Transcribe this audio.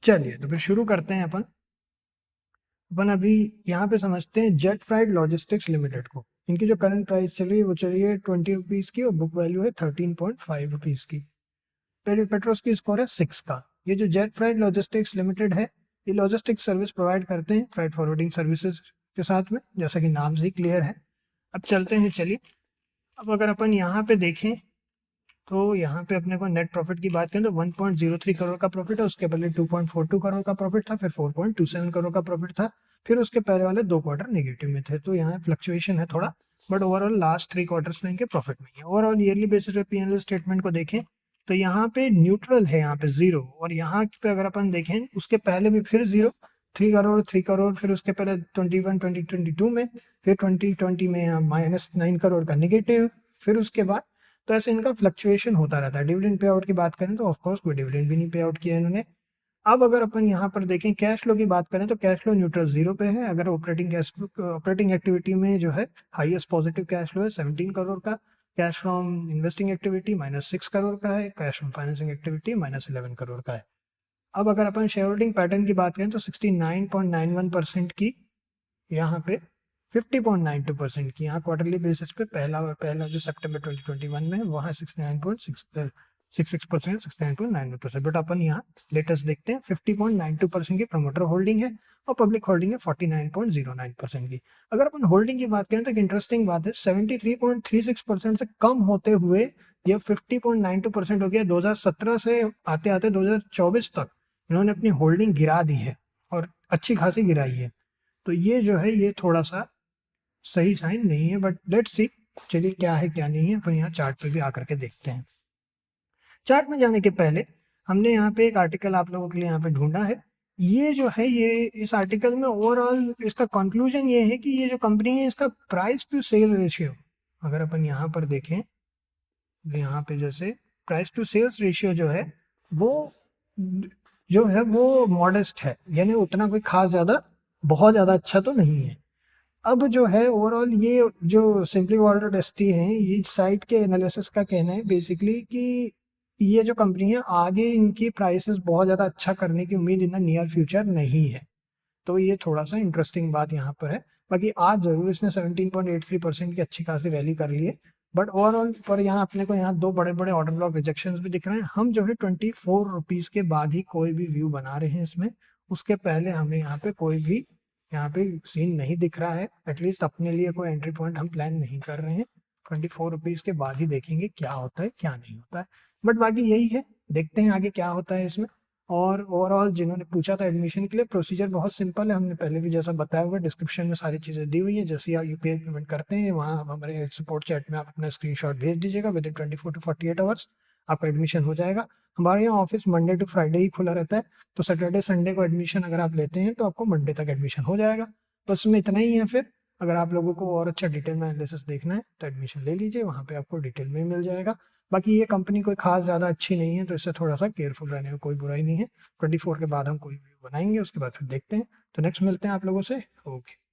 चलिए तो फिर शुरू करते हैं अपन अभी यहाँ पे समझते हैं जेट फ्राइट लॉजिस्टिक्स लिमिटेड को। इनकी जो करंट प्राइस चल रही है वो चल रही है 20 रुपीज़ की और बुक वैल्यू है 13.5 रुपीज़ की। पेट्रोस की स्कोर है 6 का। ये जो जेट फ्राइट लॉजिस्टिक्स लिमिटेड है, ये लॉजिस्टिक्स सर्विस प्रोवाइड करते हैं फ्राइट फॉरवर्डिंग सर्विसेज के साथ में, जैसा कि नाम से ही क्लियर है। अब चलते हैं, चलिए। अब अगर अपन यहाँ पे देखें तो यहाँ पे अपने को नेट प्रॉफिट की बात करें तो 1.03 करोड़ का प्रॉफिट है। उसके पहले 2.42 करोड़ का प्रॉफिट था, फिर 4.27 करोड़ का प्रॉफिट था, फिर उसके पहले वाले 2 क्वार्टर नेगेटिव में थे। तो यहाँ फ्लक्चुएशन है थोड़ा, बट ओवरऑल लास्ट 3 क्वार्टर्स में इनके प्रॉफिट में है। ओवरऑल ईयरली बेसिस पे पीएनएल स्टेटमेंट को देखें तो यहाँ पे न्यूट्रल है, यहाँ पे जीरो। और यहाँ पे अगर अपन देखें उसके पहले भी फिर जीरो, 3 करोड़ 3 करोड़, फिर उसके पहले 2022 में, फिर 2020 में यहाँ -9 करोड़ का नेगेटिव, फिर उसके बाद। तो ऐसे इनका फ्लक्चुएशन होता रहता है। डिविडेंड पे आउट की बात करें तो ऑफकोर्स कोई डिविडेंड भी नहीं पे आउट किया इन्होंने। अब अगर अपन यहाँ पर देखें कैश फ्लो की बात करें तो कैश फ्लो न्यूट्रल जीरो पे है। अगर ऑपरेटिंग एक्टिविटी में जो है हाईएस्ट पॉजिटिव कैश फ्लो है 17 करोड़ का। Cash from investing activity -6 crore का है। Cash from financing activity -11 crore का है। अब अगर अपन शेयर होल्डिंग पैटर्न की बात करें तो 69.91% की, यहाँ पे 50.92% की, यहाँ क्वार्टरली बेसिस पे पहला जो सितंबर 2021 में वहाँ 69.66%, 69.91%। बट अपन यहाँ लेटेस्ट देखते हैं 50.92% की प्रमोटर होल्डिंग है और पब्लिक होल्डिंग है 49.09% की। अगर अपन होल्डिंग की बात करें तो एक इंटरेस्टिंग बात है, 73.36% से कम होते हुए ये 50.92% हो गया। 2017 से आते आते 2024 तक इन्होंने अपनी होल्डिंग गिरा दी है और अच्छी खासी गिराई है। तो ये जो है ये थोड़ा सा सही साइन नहीं है, बट लेट्स सी। चलिए क्या है क्या नहीं है, फिर यहाँ चार्ट पे भी आकर के देखते हैं। चार्ट में जाने के पहले हमने यहाँ पे एक आर्टिकल आप लोगों के लिए यहाँ पे ढूंढा है। ये जो है ये इस आर्टिकल में ओवरऑल इसका कंक्लूजन ये है कि ये जो कंपनी है इसका प्राइस टू सेल रेशियो, अगर अपन यहाँ पर देखें, यहाँ पे जैसे प्राइस टू सेल्स रेशियो जो है वो मॉडेस्ट है, यानी उतना कोई खास ज़्यादा बहुत ज़्यादा अच्छा तो नहीं है। अब जो है ओवरऑल ये जो सिंपली वाटर्ड एसटी है, ये साइट के एनालिसिस का कहना है बेसिकली कि ये जो कंपनी है आगे इनकी प्राइसेस बहुत ज़्यादा अच्छा करने की उम्मीद इन द नियर फ्यूचर नहीं है। तो ये थोड़ा सा इंटरेस्टिंग बात यहाँ पर है। बाकी आज जरूर इसने 17.83% की अच्छी खासी रैली कर ली है, बट ओवरऑल पर यहाँ अपने को यहाँ दो बड़े बड़े ऑर्डर ब्लॉक रिजेक्शंस भी दिख रहे हैं। हम जो है 24 रुपीज़ के बाद ही कोई भी व्यू बना रहे हैं इसमें, उसके पहले हमें यहाँ पे कोई भी यहाँ पे सीन नहीं दिख रहा है। एटलीस्ट अपने लिए कोई एंट्री पॉइंट हम प्लान नहीं कर रहे हैं। 24 रुपीज़ के बाद ही देखेंगे क्या होता है क्या नहीं होता है। बट बाकी यही है, देखते हैं आगे क्या होता है इसमें। और ओवरऑल जिन्होंने पूछा था एडमिशन के लिए, प्रोसीजर बहुत सिंपल है। हमने पहले भी जैसा बताया हुआ डिस्क्रिप्शन में सारी चीज़ें दी हुई है। जैसे आप यूपीआई पेमेंट करते हैं वहाँ हमारे सपोर्ट चैट में आप अपना स्क्रीनशॉट भेज दीजिएगा, विद इन 24 to 48 आवर्स आपका एडमिशन हो जाएगा। हमारे यहाँ ऑफिस मंडे टू फ्राइडे ही खुला रहता है, तो सैटरडे संडे को एडमिशन अगर आप लेते हैं तो आपको मंडे तक एडमिशन हो जाएगा। बस में इतना ही है। फिर अगर आप लोगों को और अच्छा डिटेल में एनालिसिस देखना है तो एडमिशन ले लीजिए, वहाँ पे आपको डिटेल में मिल जाएगा। बाकी ये कंपनी कोई खास ज़्यादा अच्छी नहीं है, तो इससे थोड़ा सा केयरफुल रहने में कोई बुराई नहीं है। 24 के बाद हम कोई वीडियो बनाएंगे, उसके बाद फिर देखते हैं। तो नेक्स्ट मिलते हैं आप लोगों से। ओके।